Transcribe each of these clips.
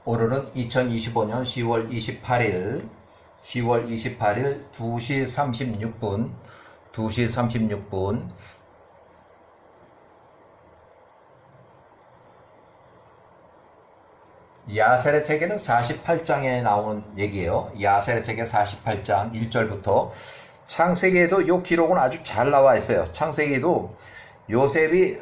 오늘은 2025년 10월 28일 2시 36분 야셀의 책에는 48장에 나오는 얘기예요. 야셀의 책의 48장 1절부터 창세기에도 이 기록은 아주 잘 나와 있어요. 창세기에도 요셉이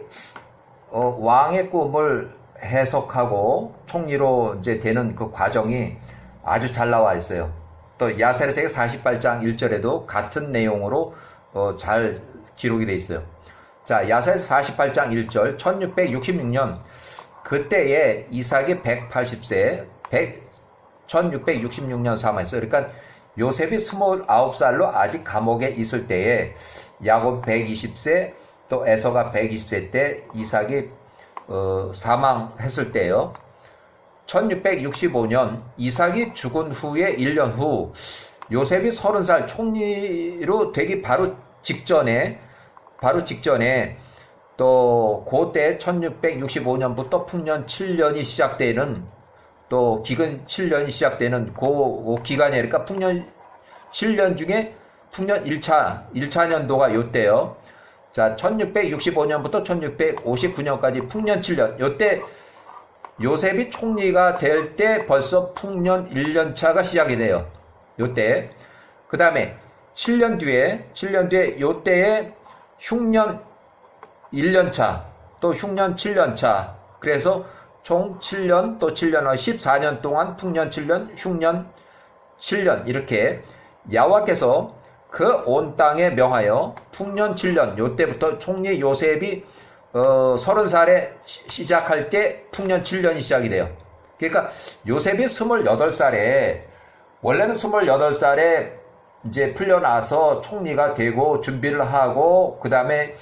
왕의 꿈을 해석하고 총리로 이제 되는 그 과정이 아주 잘 나와 있어요. 또 야셀의 책의 48장 1절에도 같은 내용으로 잘 기록이 되어 있어요. 자, 야셀 48장 1절 1666년 그때에 이삭이 180세 1666년 사망했어요. 그러니까 요셉이 29살로 아직 감옥에 있을 때에 야곱 120세 또 에서가 120세 때 이삭이 사망했을 때요. 1665년 이삭이 죽은 후에 1년 후 요셉이 30살 총리로 되기 바로 직전에 또 그때 1665년부터 풍년 7년이 시작되는 또 기근 7년이 시작되는 그 기간에 그러니까 풍년 7년 중에 풍년 1차년도가 요때요. 자, 1665년부터 1659년까지 풍년 7년. 요때 요셉이 총리가 될 때 벌써 풍년 1년차가 시작이 돼요. 요때. 그 다음에 7년 뒤에 요때에 흉년 1년차, 또 흉년 7년차. 그래서 총 7년, 또 7년, 14년 동안 풍년 7년, 흉년 7년. 이렇게 야와께서 그 온 땅에 명하여 풍년 7년, 요때부터 총리 요셉이 30살에 시작할 때 풍년 7년이 시작이 돼요. 그러니까 요셉이 28살에, 원래는 28살에 이제 풀려나서 총리가 되고 준비를 하고, 그 다음에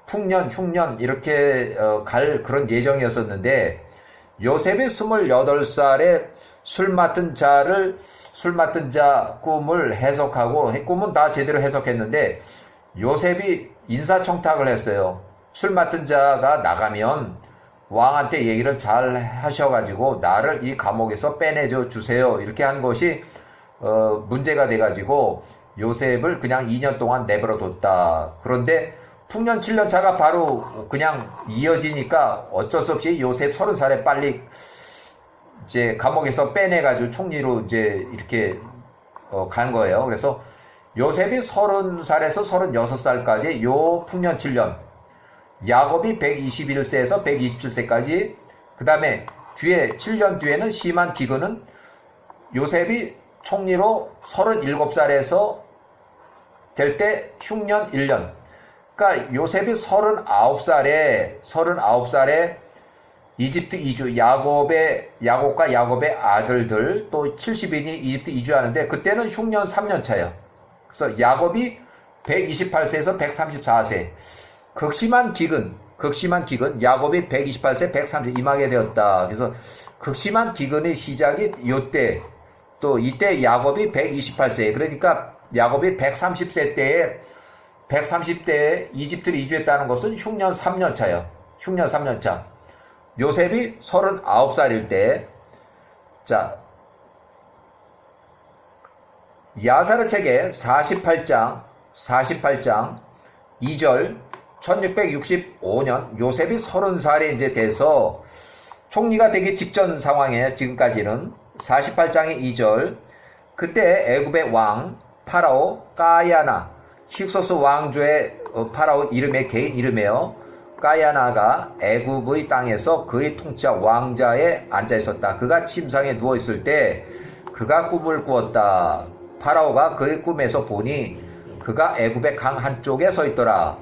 풍년, 흉년 이렇게 갈 그런 예정이었었는데, 요셉이 28살에 술 맡은 자 꿈을 해석하고, 꿈은 다 제대로 해석했는데, 요셉이 인사청탁을 했어요. 술 맡은 자가 나가면 왕한테 얘기를 잘 하셔가지고, 나를 이 감옥에서 빼내줘 주세요. 이렇게 한 것이, 문제가 돼가지고, 요셉을 그냥 2년 동안 내버려 뒀다. 그런데, 풍년 7년 차가 바로 그냥 이어지니까 어쩔 수 없이 요셉 30살에 빨리 이제 감옥에서 빼내가지고 총리로 이제 이렇게 간 거예요. 그래서 요셉이 30살에서 36살까지 요 풍년 7년, 야곱이 121세에서 127세까지, 그 다음에 뒤에 7년 뒤에는 심한 기근은 요셉이 총리로 37살에서 될 때 흉년 1년. 그러니까 요셉이 39살에 이집트 이주, 야곱과 야곱의 아들들 또 70인이 이집트 이주하는데 그때는 흉년 3년 차예요. 그래서 야곱이 128세에서 134세. 극심한 기근, 야곱이 128세, 130 임하게 되었다. 그래서 극심한 기근의 시작이 요때, 또 이때 야곱이 128세. 그러니까 야곱이 130대에 이집트를 이주했다는 것은 흉년 3년 차예요. 흉년 3년 차. 요셉이 39살일 때, 자, 야사르 책의 48장 2절, 1665년 요셉이 30살에 이제 돼서 총리가 되기 직전 상황에 지금까지는 48장의 2절, 그때 애굽의 왕 파라오 까야나, 힉소스 왕조의 파라오 개인 이름이에요. 까야나가 애굽의 땅에서 그의 통치자 왕자에 앉아 있었다. 그가 침상에 누워 있을 때 그가 꿈을 꾸었다. 파라오가 그의 꿈에서 보니 그가 애굽의 강 한쪽에 서 있더라.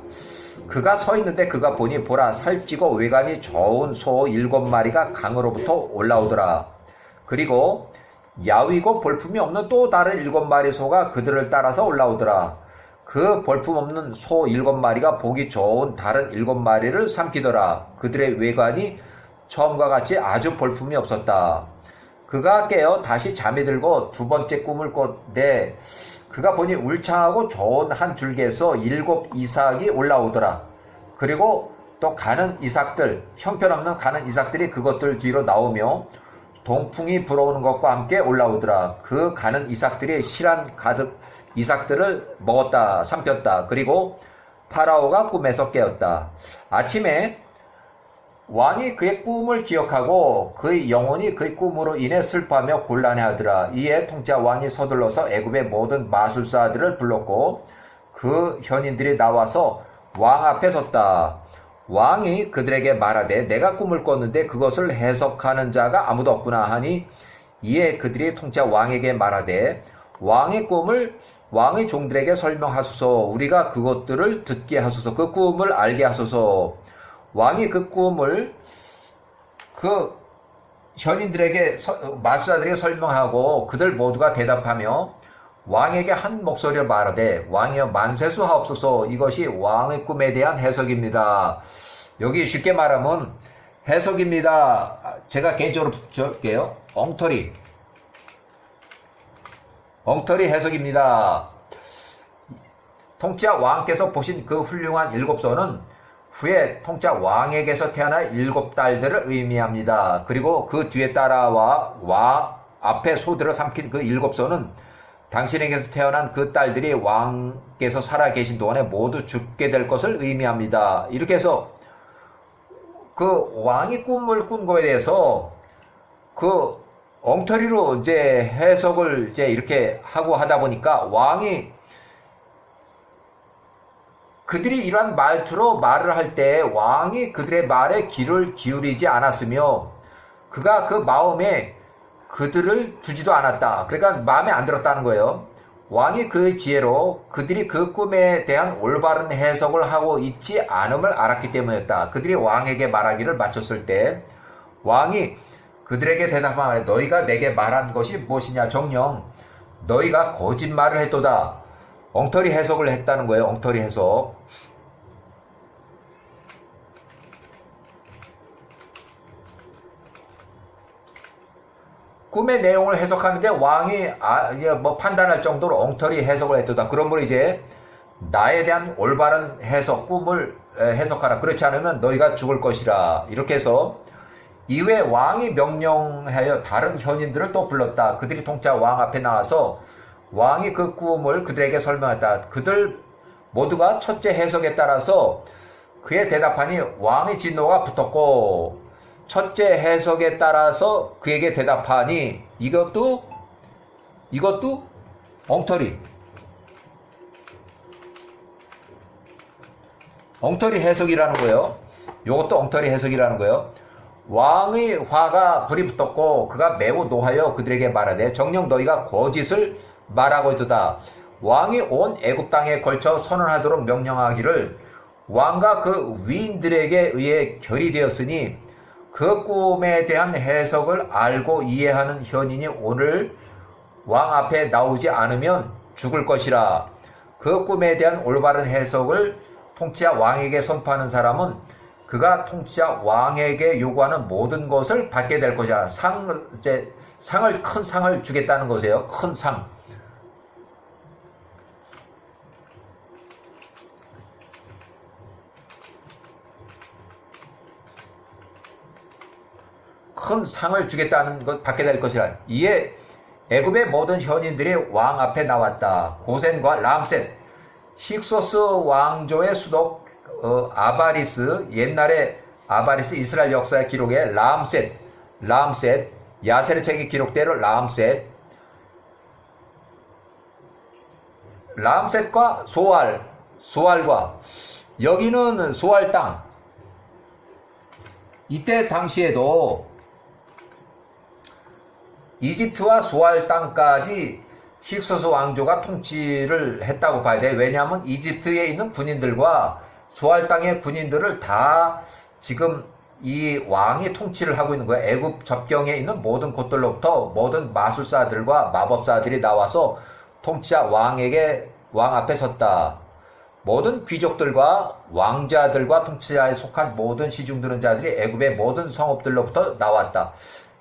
그가 서 있는데 그가 보니 보라 살찌고 외관이 좋은 소 7마리가 강으로부터 올라오더라. 그리고 야위고 볼품이 없는 또 다른 7마리 소가 그들을 따라서 올라오더라. 그 볼품 없는 소 7마리가 보기 좋은 다른 7마리를 삼키더라. 그들의 외관이 처음과 같이 아주 볼품이 없었다. 그가 깨어 다시 잠이 들고 두 번째 꿈을 꿨는데 그가 보니 울창하고 좋은 한 줄기에서 7 이삭이 올라오더라. 그리고 또 가는 이삭들, 형편없는 가는 이삭들이 그것들 뒤로 나오며 동풍이 불어오는 것과 함께 올라오더라. 그 가는 이삭들이 실한 가득 이삭들을 먹었다, 삼켰다. 그리고 파라오가 꿈에서 깨었다. 아침에 왕이 그의 꿈을 기억하고 그의 영혼이 그의 꿈으로 인해 슬퍼하며 곤란해하더라. 이에 통치자 왕이 서둘러서 애굽의 모든 마술사들을 불렀고 그 현인들이 나와서 왕 앞에 섰다. 왕이 그들에게 말하되 내가 꿈을 꿨는데 그것을 해석하는 자가 아무도 없구나 하니 이에 그들이 통치자 왕에게 말하되 왕의 꿈을 왕의 종들에게 설명하소서. 우리가 그것들을 듣게 하소서. 그 꿈을 알게 하소서. 왕이 그 꿈을 그 현인들에게 마술사들에게 설명하고 그들 모두가 대답하며 왕에게 한 목소리로 말하되 왕이여 만세수하옵소서. 이것이 왕의 꿈에 대한 해석입니다. 여기 쉽게 말하면 해석입니다. 제가 개인적으로 적을게요. 엉터리 해석입니다. 통치자 왕께서 보신 그 훌륭한 7손은 후에 통치자 왕에게서 태어날 7딸들을 의미합니다. 그리고 그 뒤에 따라와 앞에 소들을 삼킨 그 7손은 당신에게서 태어난 그 딸들이 왕께서 살아계신 동안에 모두 죽게 될 것을 의미합니다. 이렇게 해서 그 왕이 꿈을 꾼 거에 대해서 그 엉터리로 이제 해석을 이제 이렇게 하고 하다 보니까 왕이 그들이 이러한 말투로 말을 할 때 왕이 그들의 말에 귀를 기울이지 않았으며 그가 그 마음에 그들을 두지도 않았다. 그러니까 마음에 안 들었다는 거예요. 왕이 그 지혜로 그들이 그 꿈에 대한 올바른 해석을 하고 있지 않음을 알았기 때문이었다. 그들이 왕에게 말하기를 마쳤을 때 왕이 그들에게 대답하되 너희가 내게 말한 것이 무엇이냐. 정녕 너희가 거짓말을 했도다. 엉터리 해석을 했다는 거예요. 엉터리 해석. 꿈의 내용을 해석하는데 왕이 판단할 정도로 엉터리 해석을 했도다. 그러므로 이제 나에 대한 올바른 해석, 꿈을 해석하라. 그렇지 않으면 너희가 죽을 것이라. 이렇게 해서 이후에 왕이 명령하여 다른 현인들을 또 불렀다. 그들이 통치자 왕 앞에 나와서 왕이 그 꿈을 그들에게 설명했다. 그들 모두가 첫째 해석에 따라서 그의 대답하니 왕의 진노가 붙었고 첫째 해석에 따라서 그에게 대답하니 이것도 엉터리 해석이라는 거예요. 이것도 엉터리 해석이라는 거예요. 왕의 화가 불이 붙었고 그가 매우 노하여 그들에게 말하되 정녕 너희가 거짓을 말하고 있도다. 왕이 온 애굽 땅에 걸쳐 선언하도록 명령하기를 왕과 그 위인들에게 의해 결의되었으니 그 꿈에 대한 해석을 알고 이해하는 현인이 오늘 왕 앞에 나오지 않으면 죽을 것이라. 그 꿈에 대한 올바른 해석을 통치자 왕에게 선포하는 사람은 그가 통치자 왕에게 요구하는 모든 것을 받게 될 것이야. 큰 상을 주겠다는 것이에요. 큰 상. 큰 상을 주겠다는 것 받게 될 것이라. 이에 애굽의 모든 현인들이 왕 앞에 나왔다. 고센과 람셋, 힉소스 왕조의 수도 아바리스, 옛날에 아바리스 이스라엘 역사의 기록에 람셋, 야셀의 책의 기록대로 람셋과 소알과 여기는 소알 땅. 이때 당시에도 이집트와 소알 땅까지 힉소스 왕조가 통치를 했다고 봐야 돼. 왜냐하면 이집트에 있는 군인들과 소알 땅의 군인들을 다 지금 이 왕이 통치를 하고 있는 거예요. 애굽 접경에 있는 모든 곳들로부터 모든 마술사들과 마법사들이 나와서 통치자 왕 앞에 섰다. 모든 귀족들과 왕자들과 통치자에 속한 모든 시중드는 자들이 애굽의 모든 성읍들로부터 나왔다.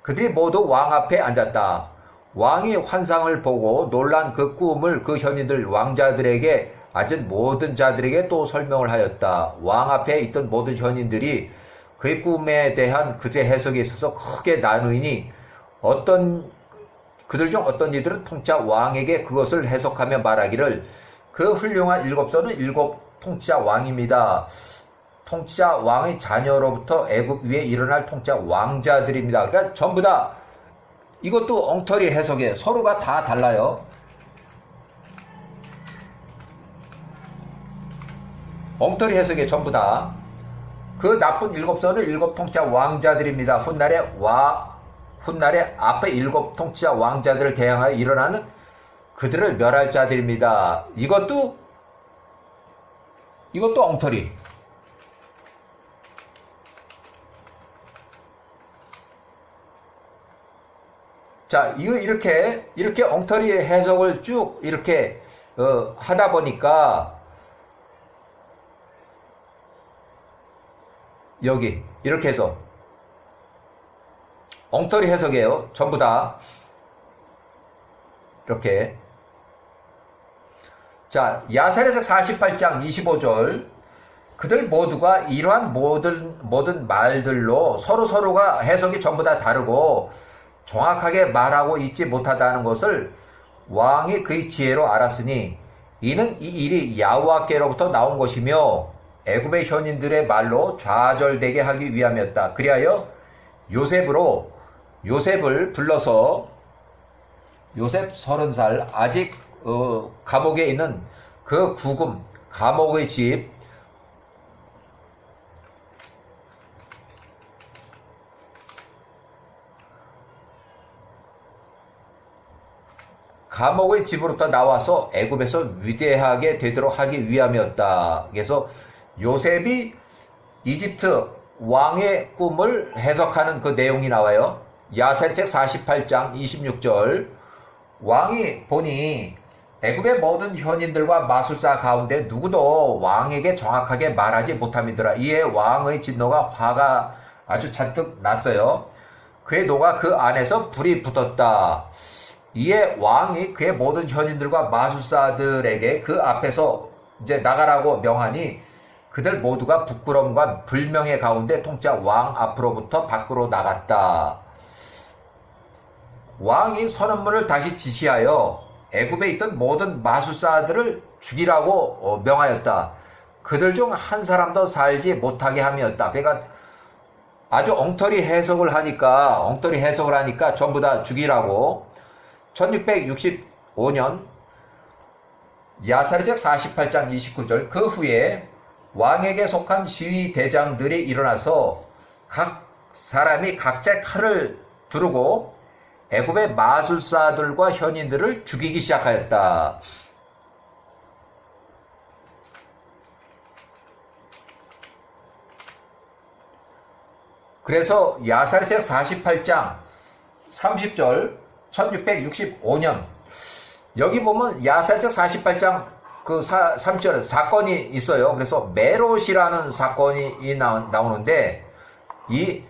그들이 모두 왕 앞에 앉았다. 왕이 환상을 보고 놀란 그 꿈을 그 현인들 왕자들에게 앉은 모든 자들에게 또 설명을 하였다. 왕 앞에 있던 모든 현인들이 그의 꿈에 대한 그들의 해석에 있어서 크게 나누니 그들 중 어떤 이들은 통치자 왕에게 그것을 해석하며 말하기를 그 훌륭한 일곱 선은 일곱 통치자 왕입니다. 통치자 왕의 자녀로부터 애굽 위에 일어날 통치자 왕자들입니다. 그러니까 전부 다 이것도 엉터리 해석이에요. 서로가 다 달라요. 엉터리 해석이에요. 전부 다. 그 나쁜 일곱 선은 일곱 통치자 왕자들입니다. 훗날에 앞에 일곱 통치자 왕자들을 대항하여 일어나는 그들을 멸할 자들입니다. 이것도 엉터리. 자, 이렇게 엉터리 해석을 쭉 이렇게 하다 보니까 여기 이렇게 해서 엉터리 해석이에요. 전부 다 이렇게. 자, 야사랴서 48장 25절 그들 모두가 이러한 모든 말들로 서로가 해석이 전부 다 다르고 정확하게 말하고 있지 못하다는 것을 왕이 그의 지혜로 알았으니 이는 이 일이 여호와께로부터 나온 것이며 애굽의 현인들의 말로 좌절되게 하기 위함이었다. 그리하여 요셉을 불러서 요셉 30살 아직 감옥에 있는 그 구금 감옥의 집 감옥의 집으로부터 나와서 애굽에서 위대하게 되도록 하기 위함이었다. 그래서 요셉이 이집트 왕의 꿈을 해석하는 그 내용이 나와요. 야사랴책 48장 26절 왕이 보니 애굽의 모든 현인들과 마술사 가운데 누구도 왕에게 정확하게 말하지 못함이더라. 이에 왕의 진노가 화가 아주 잔뜩 났어요. 그의 노가 그 안에서 불이 붙었다. 이에 왕이 그의 모든 현인들과 마술사들에게 그 앞에서 이제 나가라고 명하니 그들 모두가 부끄러움과 불명의 가운데 통치자 왕 앞으로부터 밖으로 나갔다. 왕이 선언문을 다시 지시하여 애굽에 있던 모든 마술사들을 죽이라고 명하였다. 그들 중 한 사람도 살지 못하게 함이었다. 그러니까 아주 엉터리 해석을 하니까 전부 다 죽이라고. 1665년 야사랴책 48장 29절 그 후에 왕에게 속한 시위 대장들이 일어나서 각 사람이 각자의 칼을 두르고 애굽의 마술사들과 현인들을 죽이기 시작하였다. 그래서 야사랴책 48장 30절 1665년 여기 보면 야사랴책 48장 그 3절 사건이 있어요. 그래서 메롯이라는 사건이 나오는데 이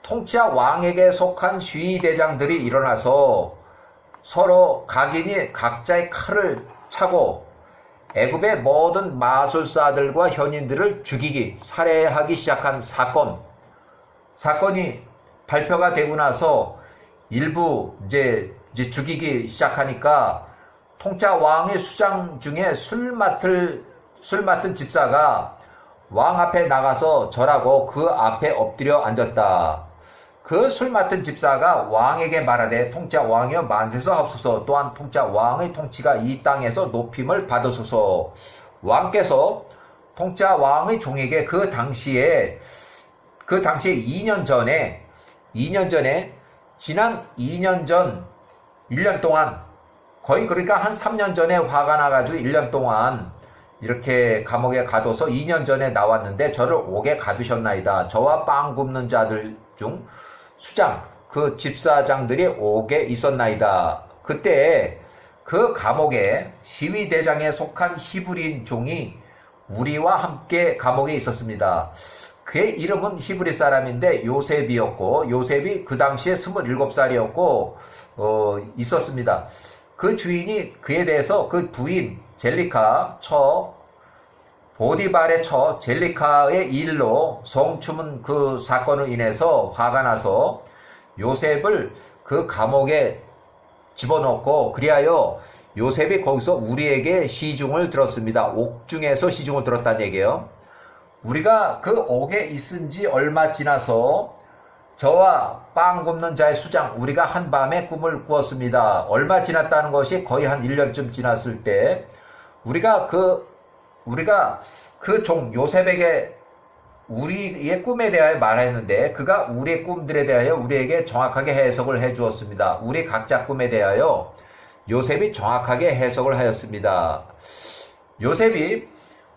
통치자 왕에게 속한 시위대장들이 일어나서 서로 각인이 각자의 칼을 차고 애굽의 모든 마술사들과 현인들을 죽이기 살해하기 시작한 사건이 발표가 되고 나서 일부 이제 죽이기 시작하니까 통치자 왕의 수장 중에 술 맡은 집사가 왕 앞에 나가서 절하고 그 앞에 엎드려 앉았다. 그 술 맡은 집사가 왕에게 말하되 통치자 왕이여 만세소하옵소서. 또한 통치자 왕의 통치가 이 땅에서 높임을 받으소서. 왕께서 통치자 왕의 종에게 그 당시에 2년 전에 지난 2년 전 1년 동안 거의 그러니까 한 3년 전에 화가 나가지고 1년 동안 이렇게 감옥에 가둬서 2년 전에 나왔는데 저를 옥에 가두셨나이다. 저와 빵 굽는 자들 중 수장 그 집사장들이 옥에 있었나이다. 그때 그 감옥에 시위대장에 속한 히브리인 종이 우리와 함께 감옥에 있었습니다. 그의 이름은 히브리 사람인데 요셉이었고 요셉이 그 당시에 27살이었고 있었습니다. 그 주인이 그에 대해서 그 부인 젤리카 보디발의 젤리카의 일로 성추문 그 사건을 인해서 화가 나서 요셉을 그 감옥에 집어넣고 그리하여 요셉이 거기서 우리에게 시중을 들었습니다. 옥중에서 시중을 들었다는 얘기예요. 우리가 그 옥에 있은 지 얼마 지나서 저와 빵 굽는 자의 수장 우리가 한밤에 꿈을 꾸었습니다. 얼마 지났다는 것이 거의 한 1년쯤 지났을 때 우리가 그 종 요셉에게 우리의 꿈에 대하여 말했는데 그가 우리의 꿈들에 대하여 우리에게 정확하게 해석을 해 주었습니다. 우리 각자 꿈에 대하여 요셉이 정확하게 해석을 하였습니다. 요셉이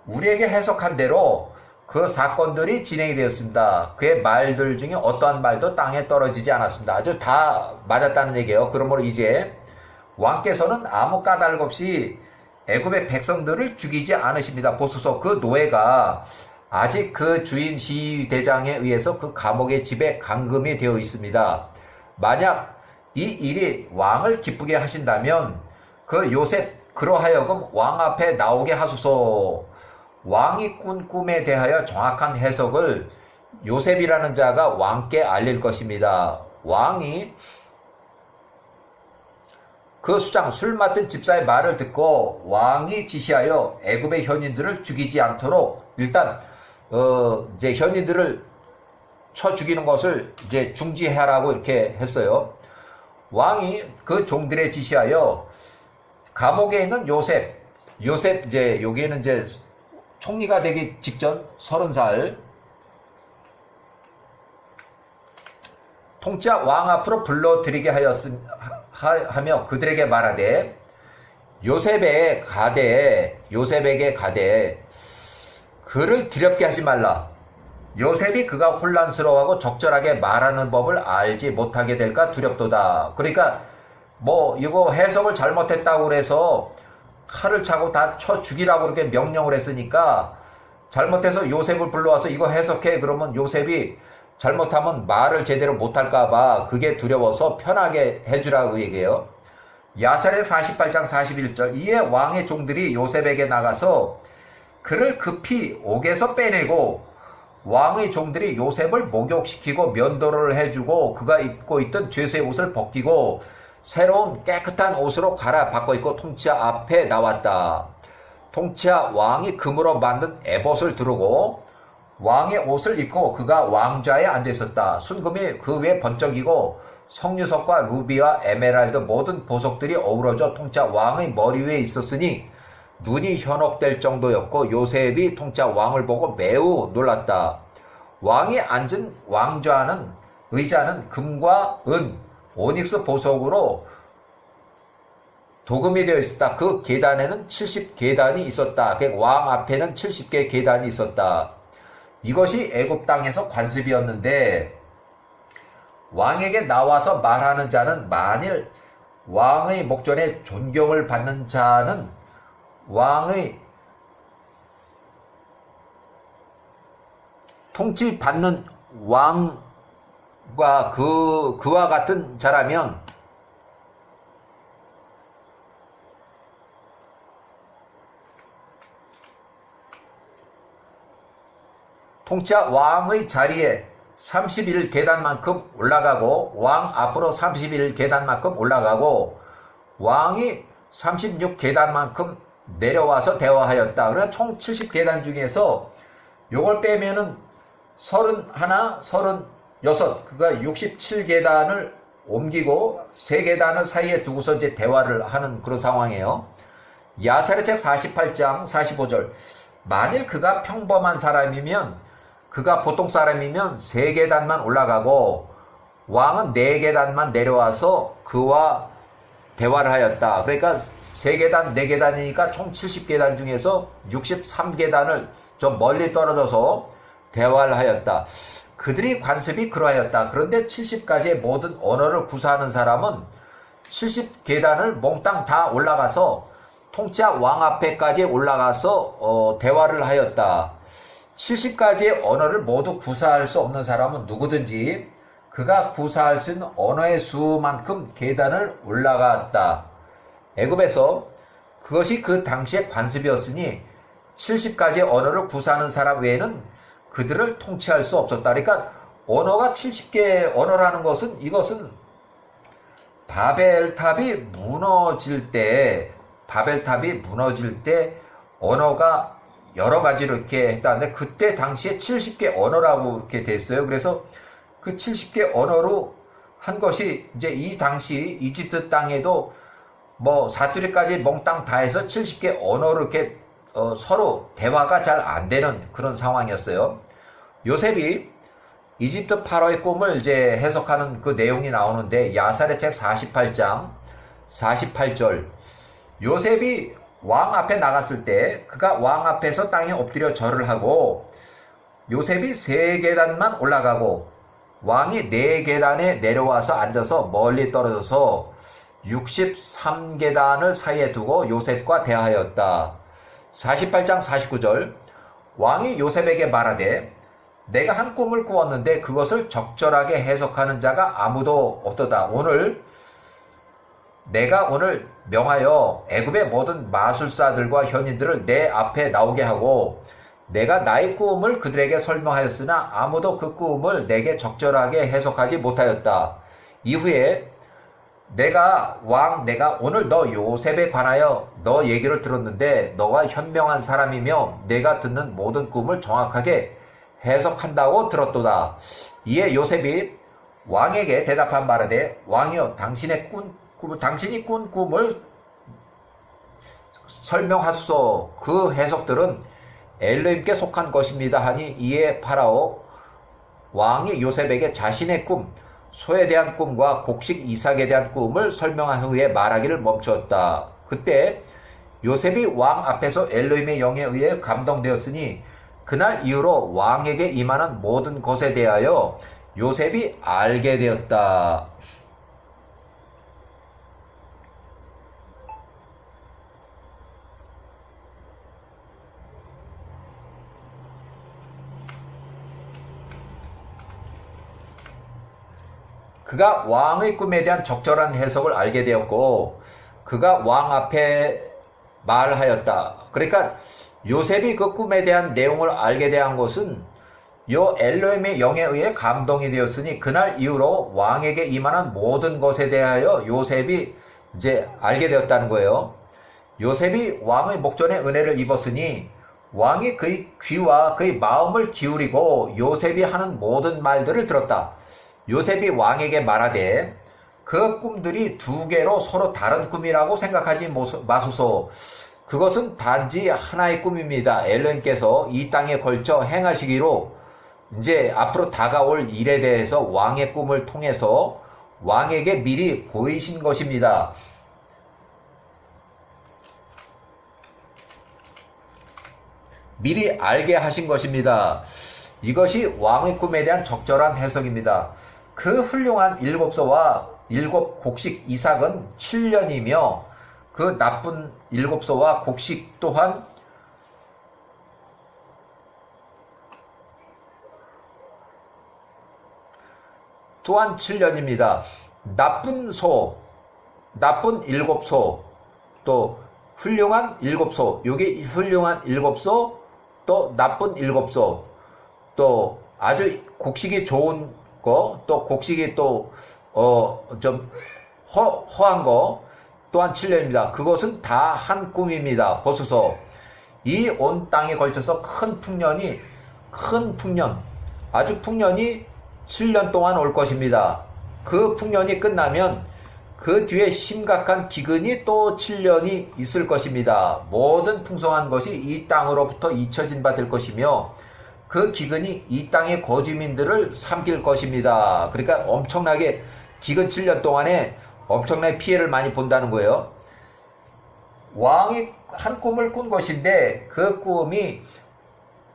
우리에게 해석한 대로 그 사건들이 진행이 되었습니다. 그의 말들 중에 어떠한 말도 땅에 떨어지지 않았습니다. 아주 다 맞았다는 얘기예요. 그러므로 이제 왕께서는 아무 까닭 없이 애굽의 백성들을 죽이지 않으십니다. 보소서 그 노예가 아직 그 주인 시대장에 의해서 그 감옥의 집에 감금이 되어 있습니다. 만약 이 일이 왕을 기쁘게 하신다면 그 요셉 그로하여금 왕 앞에 나오게 하소서. 왕이 꾼 꿈에 대하여 정확한 해석을 요셉이라는 자가 왕께 알릴 것입니다. 왕이 그 수장 술 맡은 집사의 말을 듣고 왕이 지시하여 애굽의 현인들을 죽이지 않도록 일단 이제 현인들을 쳐 죽이는 것을 이제 중지하라고 이렇게 했어요. 왕이 그 종들에 지시하여 감옥에 있는 요셉 이제 여기에는 이제 총리가 되기 직전 30살 통짜 왕 앞으로 불러들이게 하며 그들에게 말하되 요셉에게 가되 그를 두렵게 하지 말라. 요셉이 그가 혼란스러워하고 적절하게 말하는 법을 알지 못하게 될까 두렵도다. 그러니까 뭐 이거 해석을 잘못했다고 그래서 칼을 차고 다 쳐 죽이라고 그렇게 명령을 했으니까 잘못해서 요셉을 불러와서 이거 해석해 그러면 요셉이 잘못하면 말을 제대로 못할까봐 그게 두려워서 편하게 해주라고 얘기해요. 야사렛 48장 41절 이에 왕의 종들이 요셉에게 나가서 그를 급히 옥에서 빼내고 왕의 종들이 요셉을 목욕시키고 면도를 해주고 그가 입고 있던 죄수의 옷을 벗기고 새로운 깨끗한 옷으로 갈아 바꿔 입고 통치자 앞에 나왔다. 통치자 왕이 금으로 만든 에봇을 두르고 왕의 옷을 입고 그가 왕좌에 앉아 있었다. 순금이 그 위에 번쩍이고 석류석과 루비와 에메랄드 모든 보석들이 어우러져 통치자 왕의 머리 위에 있었으니 눈이 현혹될 정도였고 요셉이 통치자 왕을 보고 매우 놀랐다. 왕이 앉은 의자는 금과 은 오닉스 보석으로 도금이 되어 있었다. 그 계단에는 70계단이 있었다. 왕 앞에는 70개 계단이 있었다. 이것이 애굽 땅에서 관습이었는데 왕에게 나와서 말하는 자는 만일 왕의 목전에 존경을 받는 자는 왕의 통치받는 왕과 그와 같은 자라면 통치자 왕의 자리에 31계단만큼 올라가고 왕 앞으로 31계단만큼 올라가고 왕이 36계단만큼 내려와서 대화하였다. 그래서 총 70계단 중에서 요걸 빼면은 31, 36, 그가 67계단을 옮기고 3계단을 사이에 두고서 이제 대화를 하는 그런 상황이에요. 야사렛책 48장 45절. 만일 그가 평범한 사람이면 그가 보통 사람이면 3계단만 올라가고 왕은 4계단만 내려와서 그와 대화를 하였다. 그러니까 3계단, 4계단이니까 총 70계단 중에서 63계단을 좀 멀리 떨어져서 대화를 하였다. 그들이 관습이 그러하였다. 그런데 70가지의 모든 언어를 구사하는 사람은 70계단을 몽땅 다 올라가서 통치자 왕 앞에까지 올라가서 대화를 하였다. 70가지의 언어를 모두 구사할 수 없는 사람은 누구든지 그가 구사할 수 있는 언어의 수만큼 계단을 올라갔다. 애굽에서 그것이 그 당시의 관습이었으니 70가지의 언어를 구사하는 사람 외에는 그들을 통치할 수 없었다. 그러니까 언어가 70개 언어라는 것은 이것은 바벨탑이 무너질 때 언어가 여러 가지로 이렇게 했다는데 그때 당시에 70개 언어라고 이렇게 됐어요. 그래서 그 70개 언어로 한 것이 이제 이 당시 이집트 땅에도 뭐 사투리까지 몽땅 다 해서 70개 언어로 이렇게 서로 대화가 잘 안 되는 그런 상황이었어요. 요셉이 이집트 파라오의 꿈을 이제 해석하는 그 내용이 나오는데 야살의 책 48장 48절 요셉이 왕 앞에 나갔을 때 그가 왕 앞에서 땅에 엎드려 절을 하고 요셉이 3계단만 올라가고 왕이 4계단에 내려와서 앉아서 멀리 떨어져서 63계단을 사이에 두고 요셉과 대하였다. 48장 49절 왕이 요셉에게 말하되 내가 한 꿈을 꾸었는데 그것을 적절하게 해석하는 자가 아무도 없도다. 내가 오늘 명하여 애굽의 모든 마술사들과 현인들을 내 앞에 나오게 하고 내가 나의 꿈을 그들에게 설명하였으나 아무도 그 꿈을 내게 적절하게 해석하지 못하였다. 이후에 내가 오늘 너 요셉에 관하여 너 얘기를 들었는데 너가 현명한 사람이며 내가 듣는 모든 꿈을 정확하게 해석한다고 들었도다. 이에 요셉이 왕에게 대답한 말하되 왕이여 당신이 꾼 꿈을 설명하소서. 그 해석들은 엘로힘께 속한 것입니다 하니 이에 파라오 왕이 요셉에게 자신의 꿈 소에 대한 꿈과 곡식 이삭에 대한 꿈을 설명한 후에 말하기를 멈추었다. 그때 요셉이 왕 앞에서 엘로힘의 영에 의해 감동되었으니 그날 이후로 왕에게 임하는 모든 것에 대하여 요셉이 알게 되었다. 그가 왕의 꿈에 대한 적절한 해석을 알게 되었고 그가 왕 앞에 말하였다. 그러니까 요셉이 그 꿈에 대한 내용을 알게 대한 것은 요 엘로힘의 영에 의해 감동이 되었으니 그날 이후로 왕에게 임하는 모든 것에 대하여 요셉이 이제 알게 되었다는 거예요. 요셉이 왕의 목전에 은혜를 입었으니 왕이 그의 귀와 그의 마음을 기울이고 요셉이 하는 모든 말들을 들었다. 요셉이 왕에게 말하되 그 꿈들이 2개로 서로 다른 꿈이라고 생각하지 마소서. 그것은 단지 하나의 꿈입니다. 엘로힘께서 이 땅에 걸쳐 행하시기로 이제 앞으로 다가올 일에 대해서 왕의 꿈을 통해서 왕에게 미리 보이신 것입니다. 미리 알게 하신 것입니다. 이것이 왕의 꿈에 대한 적절한 해석입니다. 그 훌륭한 7소와 7 곡식 이삭은 7년이며 그 나쁜 7소와 곡식 또한 또한 7년입니다. 나쁜 7소, 또 훌륭한 7소, 요게 훌륭한 7소, 또 나쁜 7소, 또 아주 곡식이 좋은 거, 또 곡식이 또 좀 허한 거 또한 7년입니다. 그것은 다 한 꿈입니다. 보소서. 이 온 땅에 걸쳐서 큰 풍년이 아주 풍년이 7년 동안 올 것입니다. 그 풍년이 끝나면 그 뒤에 심각한 기근이 또 7년이 있을 것입니다. 모든 풍성한 것이 이 땅으로부터 잊혀진 바 될 것이며 그 기근이 이 땅의 거주민들을 삼킬 것입니다. 그러니까 엄청나게 기근 7년 동안에 엄청나게 피해를 많이 본다는 거예요. 왕이 한 꿈을 꾼 것인데 그 꿈이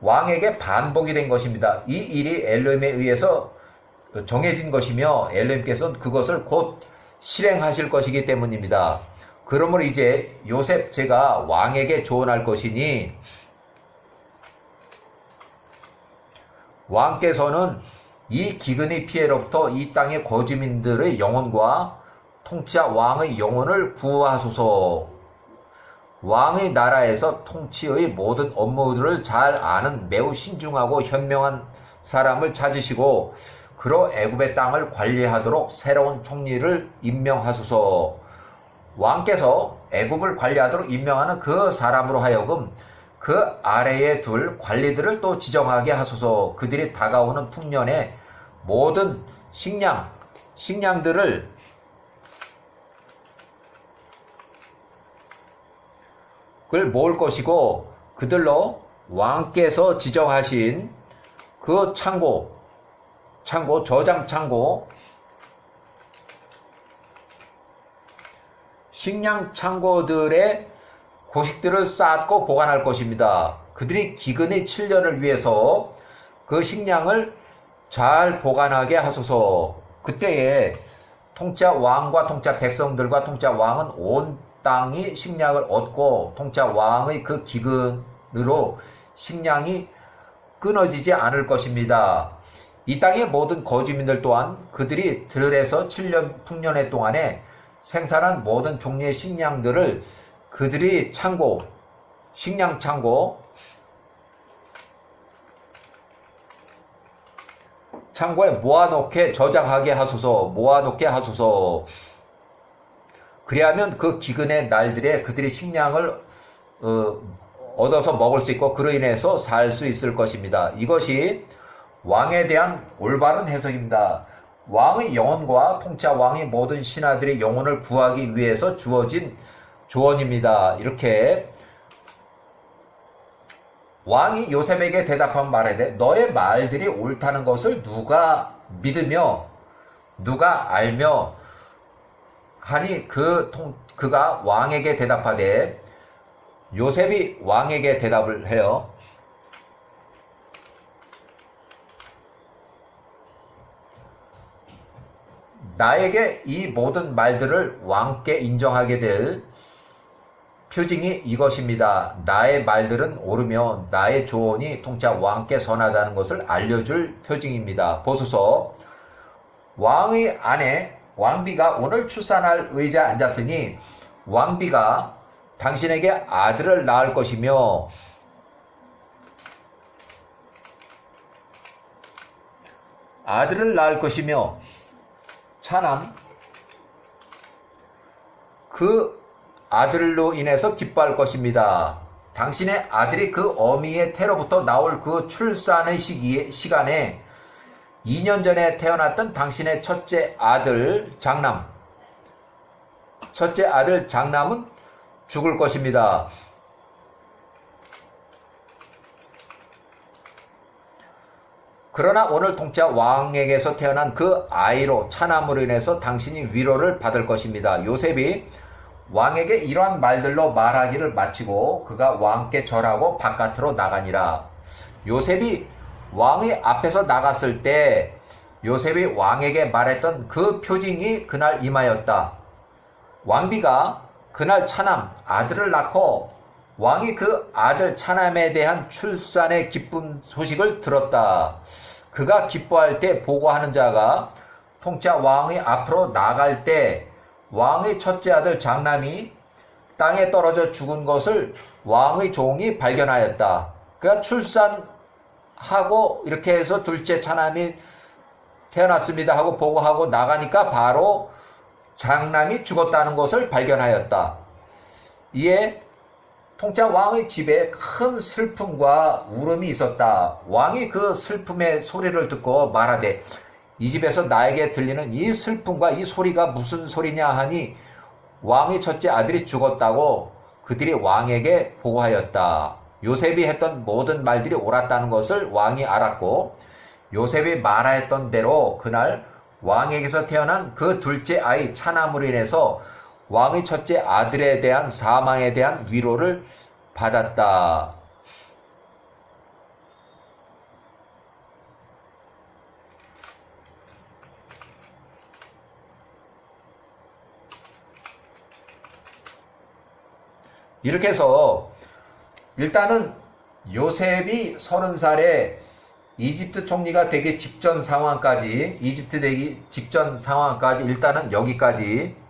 왕에게 반복이 된 것입니다. 이 일이 엘로힘에 의해서 정해진 것이며 엘로힘께서는 그것을 곧 실행하실 것이기 때문입니다. 그러므로 이제 요셉 제가 왕에게 조언할 것이니 왕께서는 이 기근의 피해로부터 이 땅의 거주민들의 영혼과 통치자 왕의 영혼을 구하소서. 왕의 나라에서 통치의 모든 업무들을 잘 아는 매우 신중하고 현명한 사람을 찾으시고 그로 애굽의 땅을 관리하도록 새로운 총리를 임명하소서. 왕께서 애굽을 관리하도록 임명하는 그 사람으로 하여금 그 아래에 둘 관리들을 또 지정하게 하소서. 그들이 다가오는 풍년에 모든 식량들을 그걸 모을 것이고, 그들로 왕께서 지정하신 그 저장 창고, 식량 창고들의 고식들을 쌓고 보관할 것입니다. 그들이 기근의 7년을 위해서 그 식량을 잘 보관하게 하소서. 그때에 통짜 왕과 통짜 백성들과 통짜 왕은 온 땅이 식량을 얻고 통짜 왕의 그 기근으로 식량이 끊어지지 않을 것입니다. 이 땅의 모든 거주민들 또한 그들이 들에서 7년 풍년의 동안에 생산한 모든 종류의 식량들을 그들이 식량 창고에 모아놓게 저장하게 하소서. 그리하면 그 기근의 날들에 그들이 식량을 얻어서 먹을 수 있고 그로 인해서 살 수 있을 것입니다. 이것이 왕에 대한 올바른 해석입니다. 왕의 영혼과 통짜 왕의 모든 신하들의 영혼을 구하기 위해서 주어진 조언입니다. 이렇게 왕이 요셉에게 대답한 말에 너의 말들이 옳다는 것을 누가 믿으며 누가 알며 하니 그가 왕에게 대답하되, 요셉이 왕에게 대답을 해요. 나에게 이 모든 말들을 왕께 인정하게 될 표징이 이것입니다. 나의 말들은 옳으며 나의 조언이 통짜 왕께 선하다는 것을 알려줄 표징입니다. 보소서, 왕의 아내 왕비가 오늘 출산할 의자에 앉았으니 왕비가 당신에게 아들을 낳을 것이며 차남 그 아들로 인해서 기뻐할 것입니다. 당신의 아들이 그 어미의 태로부터 나올 그 출산의 시간에 2년 전에 태어났던 당신의 첫째 아들 장남은 죽을 것입니다. 그러나 오늘 통짜 왕에게서 태어난 그 아이로 차남으로 인해서 당신이 위로를 받을 것입니다. 요셉이 왕에게 이러한 말들로 말하기를 마치고 그가 왕께 절하고 바깥으로 나가니라. 요셉이 왕의 앞에서 나갔을 때 요셉이 왕에게 말했던 그 표징이 그날 임하였다. 왕비가 그날 차남 아들을 낳고 왕이 그 아들 차남에 대한 출산의 기쁜 소식을 들었다. 그가 기뻐할 때 보고하는 자가 통짜 왕의 앞으로 나갈 때 왕의 첫째 아들 장남이 땅에 떨어져 죽은 것을 왕의 종이 발견하였다. 그가 출산하고 이렇게 해서 둘째 차남이 태어났습니다 하고 보고하고 나가니까 바로 장남이 죽었다는 것을 발견하였다. 이에 통짜 왕의 집에 큰 슬픔과 울음이 있었다. 왕이 그 슬픔의 소리를 듣고 말하되, 이 집에서 나에게 들리는 이 슬픔과 이 소리가 무슨 소리냐 하니 왕의 첫째 아들이 죽었다고 그들이 왕에게 보고하였다. 요셉이 했던 모든 말들이 옳았다는 것을 왕이 알았고, 요셉이 말하였던 대로 그날 왕에게서 태어난 그 둘째 아이 차남으로 인해서 왕의 첫째 아들에 대한 사망에 대한 위로를 받았다. 이렇게 해서 일단은 요셉이 30살에 이집트 총리가 되기 직전 상황까지 일단은 여기까지